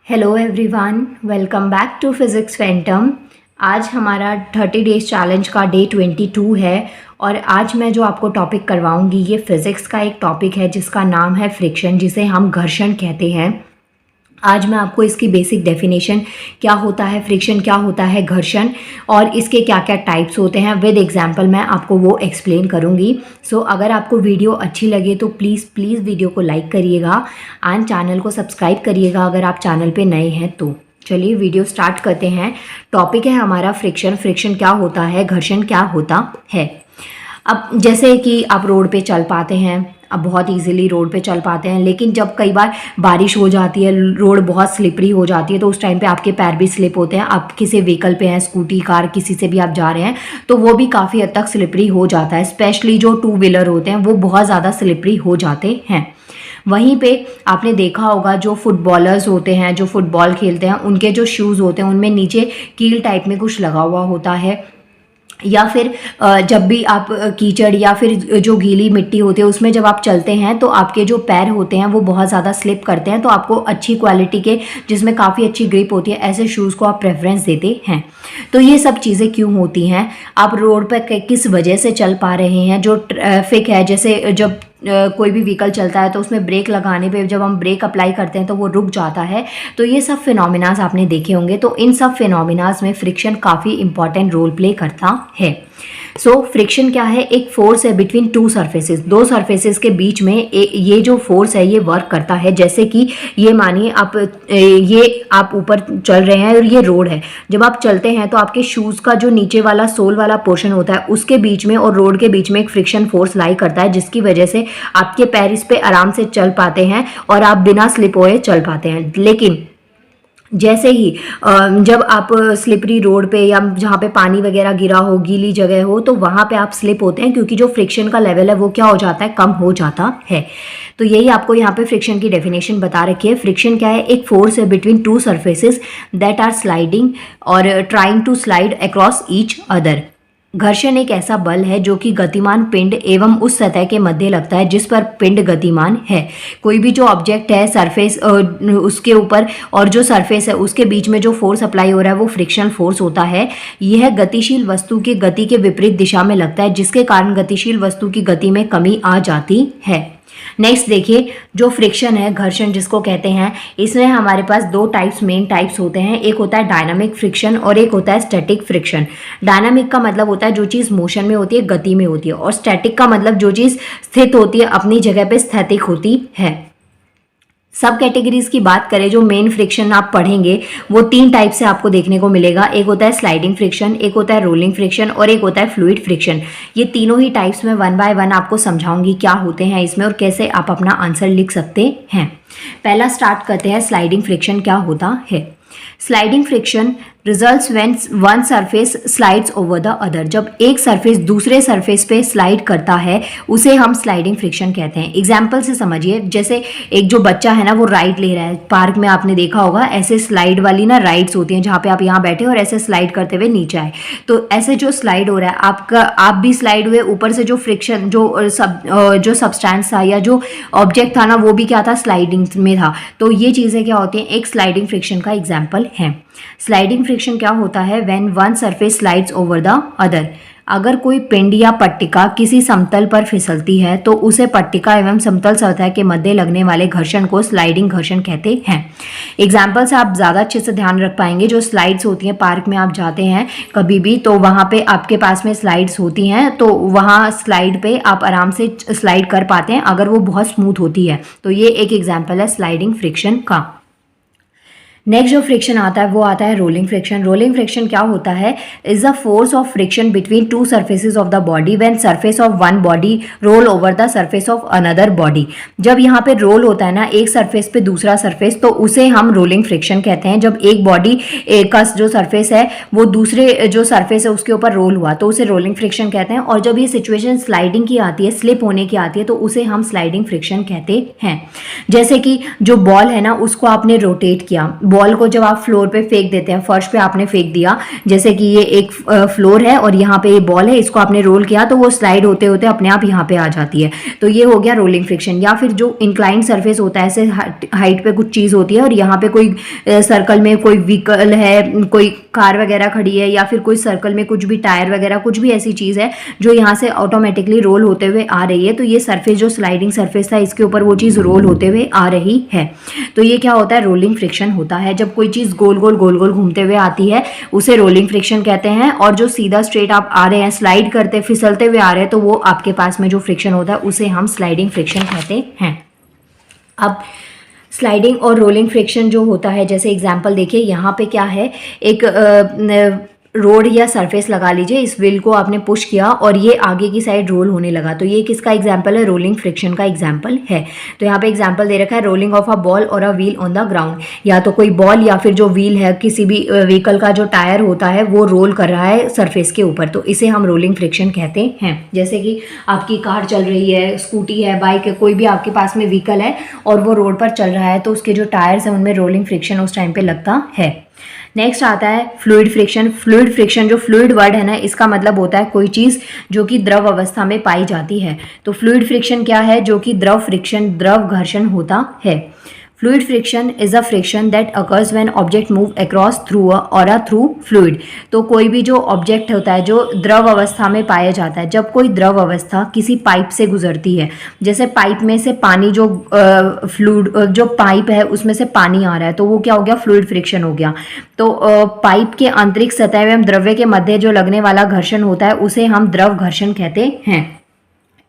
Hello everyone, welcome back to Physics Phantom. आज हमारा 30 days challenge का डे 22 है और आज मैं जो आपको टॉपिक करवाऊंगी ये फिज़िक्स का एक टॉपिक है जिसका नाम है फ्रिक्शन, जिसे हम घर्षण कहते हैं। आज मैं आपको इसकी बेसिक डेफिनेशन, क्या होता है फ्रिक्शन, क्या होता है घर्षण और इसके क्या क्या टाइप्स होते हैं विद एग्जांपल मैं आपको वो एक्सप्लेन करूँगी। सो अगर आपको वीडियो अच्छी लगे तो प्लीज़ वीडियो को लाइक करिएगा एंड चैनल को सब्सक्राइब करिएगा अगर आप चैनल पे नए हैं तो। चलिए वीडियो स्टार्ट करते हैं। टॉपिक है हमारा फ्रिक्शन। फ्रिक्शन क्या होता है, घर्षण क्या होता है। अब जैसे कि आप रोड पे चल पाते हैं, अब बहुत इजीली रोड पे चल पाते हैं, लेकिन जब कई बार बारिश हो जाती है, रोड बहुत स्लिपरी हो जाती है, तो उस टाइम पे आपके पैर भी स्लिप होते हैं। आप किसी व्हीकल पे हैं, स्कूटी, कार, किसी से भी आप जा रहे हैं तो वो भी काफ़ी हद तक स्लिपरी हो जाता है। स्पेशली जो 2 व्हीलर होते हैं वो बहुत ज़्यादा स्लिपरी हो जाते हैं। वहीं पे आपने देखा होगा जो फुटबॉलर्स होते हैं, जो फुटबॉल खेलते हैं, उनके जो शूज़ होते हैं उनमें नीचे कील टाइप में कुछ लगा हुआ होता है। या फिर जब भी आप कीचड़ या फिर जो गीली मिट्टी होती है उसमें जब आप चलते हैं तो आपके जो पैर होते हैं वो बहुत ज़्यादा स्लिप करते हैं, तो आपको अच्छी क्वालिटी के जिसमें काफ़ी अच्छी ग्रिप होती है ऐसे शूज़ को आप प्रेफरेंस देते हैं। तो ये सब चीज़ें क्यों होती हैं, आप रोड पर किस वजह से चल पा रहे हैं। जो ट्रैफिक है, जैसे जब कोई भी व्हीकल चलता है तो उसमें ब्रेक लगाने पे जब हम ब्रेक अप्लाई करते हैं तो वो रुक जाता है। तो ये सब फिनोमिनाज आपने देखे होंगे। तो इन सब फिनोमिनाज में फ्रिक्शन काफ़ी इंपॉर्टेंट रोल प्ले करता है। सो फ्रिक्शन क्या है, एक फोर्स है बिटवीन 2 सरफेसेस, 2 सरफेसेस के बीच में ये जो फोर्स है ये वर्क करता है। जैसे कि ये मानिए आप ऊपर चल रहे हैं और ये रोड है। जब आप चलते हैं तो आपके शूज़ का जो नीचे वाला सोल वाला पोर्शन होता है उसके बीच में और रोड के बीच में एक फ्रिक्शन फोर्स लाई करता है, जिसकी वजह से आपके पैर इस पे आराम से चल पाते हैं और आप बिना स्लिप हुए चल पाते हैं। लेकिन जैसे ही जब आप स्लिपरी रोड पे या जहाँ पे पानी वगैरह गिरा हो, गीली जगह हो, तो वहाँ पे आप स्लिप होते हैं क्योंकि जो फ्रिक्शन का लेवल है वो क्या हो जाता है, कम हो जाता है। तो यही आपको यहाँ पे फ्रिक्शन की डेफिनेशन बता रखी है। फ्रिक्शन क्या है, एक फोर्स है between 2 surfaces that are sliding और trying to slide across each other. घर्षण एक ऐसा बल है जो कि गतिमान पिंड एवं उस सतह के मध्य लगता है जिस पर पिंड गतिमान है। कोई भी जो ऑब्जेक्ट है सरफेस उसके ऊपर और जो सरफेस है उसके बीच में जो फोर्स अप्लाई हो रहा है वो फ्रिक्शनल फोर्स होता है। यह गतिशील वस्तु की गति के विपरीत दिशा में लगता है, जिसके कारण गतिशील वस्तु की गति में कमी आ जाती है। नेक्स्ट देखिए, जो फ्रिक्शन है, घर्षण जिसको कहते हैं, इसमें हमारे पास 2 मेन टाइप्स होते हैं। एक होता है डायनामिक फ्रिक्शन और एक होता है स्टैटिक फ्रिक्शन। डायनामिक का मतलब होता है जो चीज़ मोशन में होती है, गति में होती है, और स्टैटिक का मतलब जो चीज़ स्थित होती है, अपनी जगह पे स्थैतिक होती है। सब कैटेगरीज की बात करें, जो मेन फ्रिक्शन आप पढ़ेंगे वो 3 टाइप से आपको देखने को मिलेगा। एक होता है स्लाइडिंग फ्रिक्शन, एक होता है रोलिंग फ्रिक्शन और एक होता है फ्लूइड फ्रिक्शन। ये तीनों ही टाइप्स में 1 बाय 1 आपको समझाऊंगी क्या होते हैं इसमें और कैसे आप अपना आंसर लिख सकते हैं। पहला स्टार्ट करते हैं, स्लाइडिंग फ्रिक्शन क्या होता है। Sliding friction results when one surface slides over the other. जब एक सरफेस दूसरे सरफेस पे स्लाइड करता है उसे हम स्लाइडिंग फ्रिक्शन कहते हैं। एग्जाम्पल से समझिए, जैसे एक जो बच्चा है ना वो राइड ले रहा है, पार्क में आपने देखा होगा ऐसे स्लाइड वाली ना राइड्स होती हैं जहाँ पे आप यहाँ बैठे और ऐसे स्लाइड करते हुए नीचे आए। तो ऐसे जो स्लाइड हो रहा है आप भी स्लाइड हुए, ऊपर से जो फ्रिक्शन जो सब्सटेंस था या जो ऑब्जेक्ट था ना वो भी क्या था, स्लाइडिंग में था। तो ये चीज़ें क्या होती हैं, एक स्लाइडिंग फ्रिक्शन का एग्जाम्पल है। स्लाइडिंग फ्रिक्शन क्या होता है, when one surface slides over the other. अगर कोई पिंड या पट्टिका किसी समतल पर फिसलती है तो उसे पट्टिका एवं समतल सतह के मध्य लगने वाले घर्षण को स्लाइडिंग घर्षण कहते हैं। एग्जाम्पल से आप ज़्यादा अच्छे से ध्यान रख पाएंगे। जो स्लाइड्स होती हैं, पार्क में आप जाते हैं कभी भी तो वहाँ पे आपके पास में स्लाइड्स होती हैं, तो वहाँ स्लाइड पे आप आराम से स्लाइड कर पाते हैं अगर वो बहुत स्मूथ होती है। तो ये एक एग्जाम्पल है स्लाइडिंग फ्रिक्शन का। नेक्स्ट जो फ्रिक्शन आता है वो आता है रोलिंग फ्रिक्शन। रोलिंग फ्रिक्शन क्या होता है, is the force of friction between 2 surfaces of the body when surface of one body roll over the surface of another body. जब यहाँ पे रोल होता है ना एक सरफेस पे दूसरा सरफेस, तो उसे हम रोलिंग फ्रिक्शन कहते हैं। जब एक बॉडी का जो सरफेस है वो दूसरे जो सरफेस है उसके ऊपर रोल हुआ तो उसे रोलिंग फ्रिक्शन कहते हैं। और जब ये सिचुएशन स्लाइडिंग की आती है, स्लिप होने की आती है, तो उसे हम स्लाइडिंग फ्रिक्शन कहते हैं। जैसे कि जो बॉल है ना उसको आपने रोटेट किया, बॉल को जब आप फ्लोर पे फेंक देते हैं, फर्श पे आपने फेंक दिया, जैसे कि ये एक फ्लोर है और यहाँ पे ये बॉल है, इसको आपने रोल किया तो वो स्लाइड होते होते अपने आप यहाँ पे आ जाती है, तो ये हो गया रोलिंग फ्रिक्शन। या फिर जो इंक्लाइंड सरफेस होता है, ऐसे हाइट पे कुछ चीज़ होती है और यहाँ पे कोई सर्कल में कोई व्हीकल है, कोई कार वगैरह खड़ी है, या फिर कोई सर्कल में कुछ भी टायर वगैरह कुछ भी ऐसी चीज़ है जो यहाँ से ऑटोमेटिकली रोल होते हुए आ रही है, तो ये सरफेस जो स्लाइडिंग सरफेस था इसके ऊपर वो चीज़ रोल होते हुए आ रही है, तो ये क्या होता है, रोलिंग फ्रिक्शन होता है। जब कोई चीज़ गोल गोल गोल गोल घूमते हुए आती है उसे रोलिंग फ्रिक्शन कहते हैं, और जो सीधा स्ट्रेट आप आ रहे हैं, स्लाइड करते फिसलते हुए आ रहे हैं, तो वो आपके पास में जो फ्रिक्शन होता है उसे हम स्लाइडिंग फ्रिक्शन कहते हैं। अब स्लाइडिंग और रोलिंग फ्रिक्शन जो होता है, जैसे एग्जांपल देखिए यहाँ पे क्या है, एक रोड या सरफेस लगा लीजिए, इस व्हील को आपने पुश किया और ये आगे की साइड रोल होने लगा, तो ये किसका एग्जांपल है, रोलिंग फ्रिक्शन का एग्जांपल है। तो यहाँ पे एग्जांपल दे रखा है रोलिंग ऑफ अ बॉल और a wheel on the ground, या तो कोई बॉल या फिर जो व्हील है, किसी भी व्हीकल का जो टायर होता है वो रोल कर रहा है सरफेस के ऊपर, तो इसे हम रोलिंग फ्रिक्शन कहते हैं। जैसे कि आपकी कार चल रही है, स्कूटी है, बाइक है, कोई भी आपके पास में व्हीकल है और वो रोड पर चल रहा है, तो उसके जो टायर्स हैं उनमें रोलिंग फ्रिक्शन उस टाइम पे लगता है। नेक्स्ट आता है फ्लूइड फ्रिक्शन। फ्लूइड फ्रिक्शन, जो फ्लूइड वर्ड है ना, इसका मतलब होता है कोई चीज़ जो कि द्रव अवस्था में पाई जाती है। तो फ्लूइड फ्रिक्शन क्या है, जो कि द्रव फ्रिक्शन, द्रव घर्षण होता है। Fluid friction is a friction that occurs when object move across through और थ्रू फ्लूइड। तो कोई भी जो ऑब्जेक्ट होता है जो द्रव अवस्था में पाया जाता है, जब कोई द्रव अवस्था किसी पाइप से गुजरती है, जैसे पाइप में से पानी जो फ्लूइड जो पाइप है उसमें से पानी आ रहा है, तो वो क्या हो गया, फ्लूइड फ्रिक्शन हो गया। तो पाइप के आंतरिक सतह एवं द्रव्य के मध्य जो लगने वाला घर्षण होता है उसे हम द्रव घर्षण कहते हैं।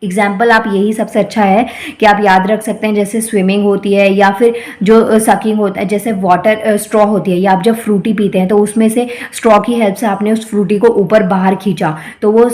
एग्जाम्पल आप यही सबसे अच्छा है कि आप याद रख सकते हैं, जैसे स्विमिंग होती है या फिर जो सकिंग होता है, जैसे वाटर स्ट्रॉ होती है, या आप जब फ्रूटी पीते हैं तो उसमें से स्ट्रॉ की हेल्प से आपने उस फ्रूटी को ऊपर बाहर खींचा, तो वो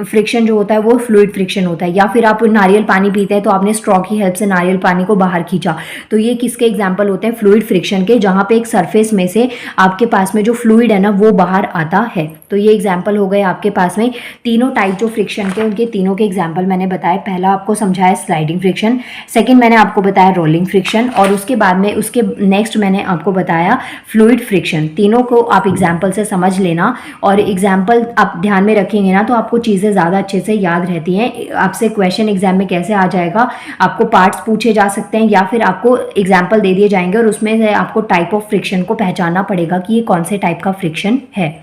फ्रिक्शन जो होता है वो फ्लूइड फ्रिक्शन होता है। या फिर आप नारियल पानी पीते हैं तो आपने स्ट्रॉ की हेल्प से नारियल पानी को बाहर खींचा, तो ये किसके एग्जाम्पल होते हैं, फ्लूइड फ्रिक्शन के, जहाँ पे एक सरफेस में से आपके पास में जो फ्लूइड है ना वो बाहर आता है। तो ये एग्जाम्पल हो गए आपके पास में तीनों टाइप जो फ्रिक्शन के, उनके तीनों के एग्जाम्पल मैंने बताया। पहला आपको समझाया स्लाइडिंग फ्रिक्शन, सेकंड मैंने आपको बताया रोलिंग फ्रिक्शन, और उसके बाद में उसके नेक्स्ट मैंने आपको बताया फ्लूइड फ्रिक्शन। तीनों को आप एग्जाम्पल से समझ लेना, और एग्जाम्पल आप ध्यान में रखेंगे ना तो आपको चीज़ें ज़्यादा अच्छे से याद रहती हैं। आपसे क्वेश्चन एग्जाम में कैसे आ जाएगा, आपको पार्ट्स पूछे जा सकते हैं या फिर आपको एग्जाम्पल दे दिए जाएंगे और उसमें से आपको टाइप ऑफ फ्रिक्शन को पहचानना पड़ेगा कि ये कौन से टाइप का फ्रिक्शन है।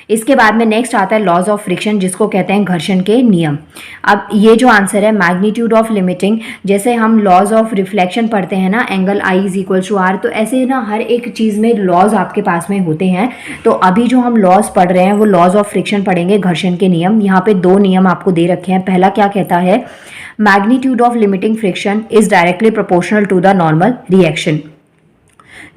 इसके बाद में नेक्स्ट आता है लॉज ऑफ फ्रिक्शन, जिसको कहते हैं घर्षण के नियम। अब ये जो आंसर है मैग्नीट्यूड ऑफ लिमिटिंग, जैसे हम लॉज ऑफ रिफ्लेक्शन पढ़ते हैं ना, angle I is equal to R, तो ऐसे ना हर एक चीज़ में लॉज आपके पास में होते हैं। तो अभी जो हम लॉज पढ़ रहे हैं वो लॉज ऑफ फ्रिक्शन पढ़ेंगे, घर्षण के नियम। यहाँ पे दो नियम आपको दे रखे हैं। पहला क्या कहता है, magnitude of limiting friction is directly proportional to the normal reaction.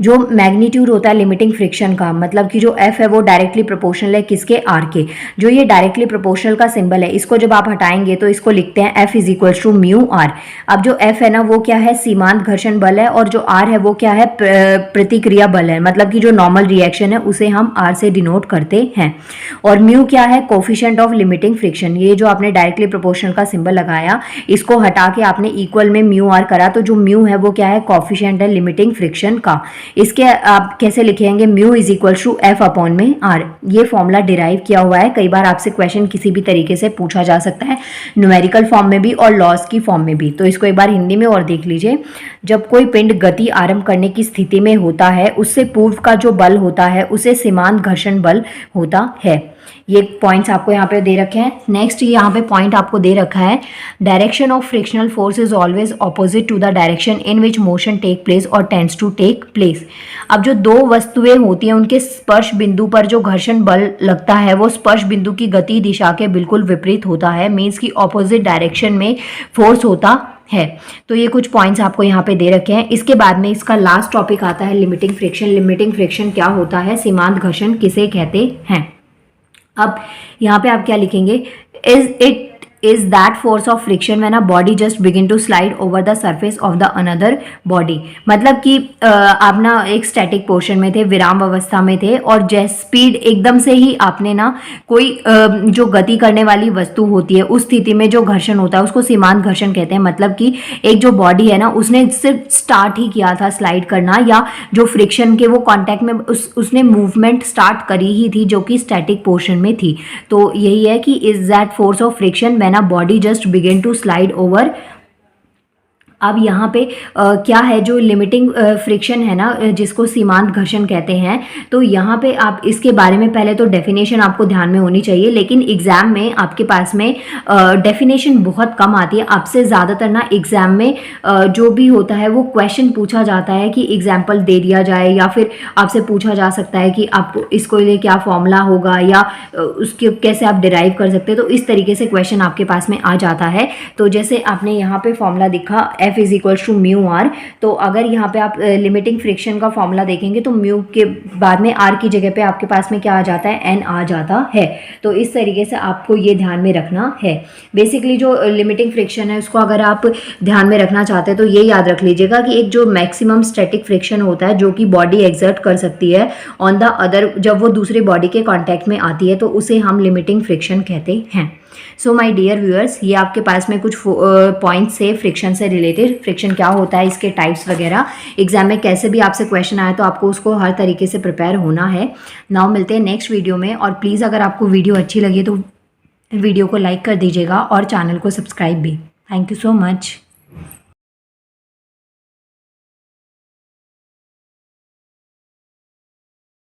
जो मैग्नीट्यूड होता है लिमिटिंग फ्रिक्शन का, मतलब कि जो एफ है वो डायरेक्टली प्रोपोर्शनल है किसके, आर के। जो ये डायरेक्टली प्रोपोर्शनल का सिंबल है, इसको जब आप हटाएंगे तो इसको लिखते हैं F is equal to mu R. अब जो एफ है ना वो क्या है, सीमांत घर्षण बल है, और जो आर है वो क्या है, प्रतिक्रिया बल है, मतलब कि जो नॉर्मल रिएक्शन है उसे हम आर से डिनोट करते हैं। और म्यू क्या है, कोफिशिएंट ऑफ लिमिटिंग फ्रिक्शन। ये जो आपने डायरेक्टली प्रोपोर्शनल का सिंबल लगाया, इसको हटा के आपने इक्वल में म्यू आर करा, तो जो म्यू है वो क्या है, कोफिशिएंट है लिमिटिंग फ्रिक्शन का। इसके आप कैसे लिखेंगे, mu is equal to F upon में आर। ये फॉर्मूला डिराइव किया हुआ है, कई बार आपसे क्वेश्चन किसी भी तरीके से पूछा जा सकता है, न्यूमेरिकल फॉर्म में भी और लॉज की फॉर्म में भी। तो इसको एक बार हिंदी में और देख लीजिए। जब कोई पिंड गति आरंभ करने की स्थिति में होता है, उससे पूर्व का जो बल होता है उसे सीमांत घर्षण बल होता है। ये पॉइंट्स आपको यहाँ पे दे रखे हैं। नेक्स्ट यहाँ पे पॉइंट आपको दे रखा है, direction of frictional force is always opposite to the direction in which motion take place और टेंड्स टू टेक प्लेस। अब जो दो वस्तुएं होती हैं उनके स्पर्श बिंदु पर जो घर्षण बल लगता है वो स्पर्श बिंदु की गति दिशा के बिल्कुल विपरीत होता है, मीन्स की ऑपोजिट डायरेक्शन में फोर्स होता है। तो ये कुछ पॉइंट्स आपको यहाँ पे दे रखे हैं। इसके बाद में इसका लास्ट टॉपिक आता है लिमिटिंग फ्रिक्शन। लिमिटिंग फ्रिक्शन क्या होता है, सीमांत घर्षण किसे कहते हैं। अब यहाँ पे आप क्या लिखेंगे, is it is that force of friction when a body just begin to slide over the surface of the another body। मतलब कि आप ना एक स्टैटिक पोर्शन में थे, विराम अवस्था में थे, और जैसे स्पीड एकदम से ही आपने ना कोई जो गति करने वाली वस्तु होती है उस स्थिति में जो घर्षण होता है उसको सीमांत घर्षण कहते हैं। मतलब कि एक जो बॉडी है ना उसने सिर्फ स्टार्ट ही किया था स्लाइड करना, या जो फ्रिक्शन के वो कांटेक्ट में उसने मूवमेंट स्टार्ट करी ही थी जो कि स्टैटिक पोर्शन में थी। तो यही है कि is that force of friction when a body just begin to slide over. अब यहाँ पे क्या है जो लिमिटिंग फ्रिक्शन है ना जिसको सीमांत घर्षण कहते हैं, तो यहाँ पे आप इसके बारे में पहले तो डेफिनेशन आपको ध्यान में होनी चाहिए, लेकिन एग्जाम में आपके पास में डेफिनेशन बहुत कम आती है। आपसे ज़्यादातर ना एग्जाम में जो भी होता है वो क्वेश्चन पूछा जाता है कि एग्जाम्पल दे दिया जाए, या फिर आपसे पूछा जा सकता है कि आपको इसको लिए क्या फॉर्मूला होगा या उसके कैसे आप डिराइव कर सकते हैं। तो इस तरीके से क्वेश्चन आपके पास में आ जाता है। तो जैसे आपने यहाँ पे फॉर्मूला दिखा F is equal to mu R, तो अगर यहाँ पे आप लिमिटिंग फ्रिक्शन का फॉर्मूला देखेंगे तो म्यू के बाद में आर की जगह पे आपके पास में क्या आ जाता है, एन आ जाता है। तो इस तरीके से आपको ये ध्यान में रखना है। बेसिकली जो लिमिटिंग फ्रिक्शन है उसको अगर आप ध्यान में रखना चाहते हैं तो ये याद रख लीजिएगा कि एक जो मैक्सिमम स्टैटिक फ्रिक्शन होता है जो कि बॉडी एग्जर्ट कर सकती है ऑन द अदर, जब वो दूसरे बॉडी के कॉन्टैक्ट में आती है तो उसे हम लिमिटिंग फ्रिक्शन कहते हैं। सो माय डियर व्यूअर्स, ये आपके पास में कुछ पॉइंट्स से फ्रिक्शन से रिलेटेड, फ्रिक्शन क्या होता है, इसके टाइप्स वगैरह, एग्जाम में कैसे भी आपसे क्वेश्चन आए तो आपको उसको हर तरीके से प्रिपेयर होना है। नाउ मिलते हैं नेक्स्ट वीडियो में, और प्लीज़ अगर आपको वीडियो अच्छी लगी तो वीडियो को लाइक कर दीजिएगा और चैनल को सब्सक्राइब भी। Thank you so much.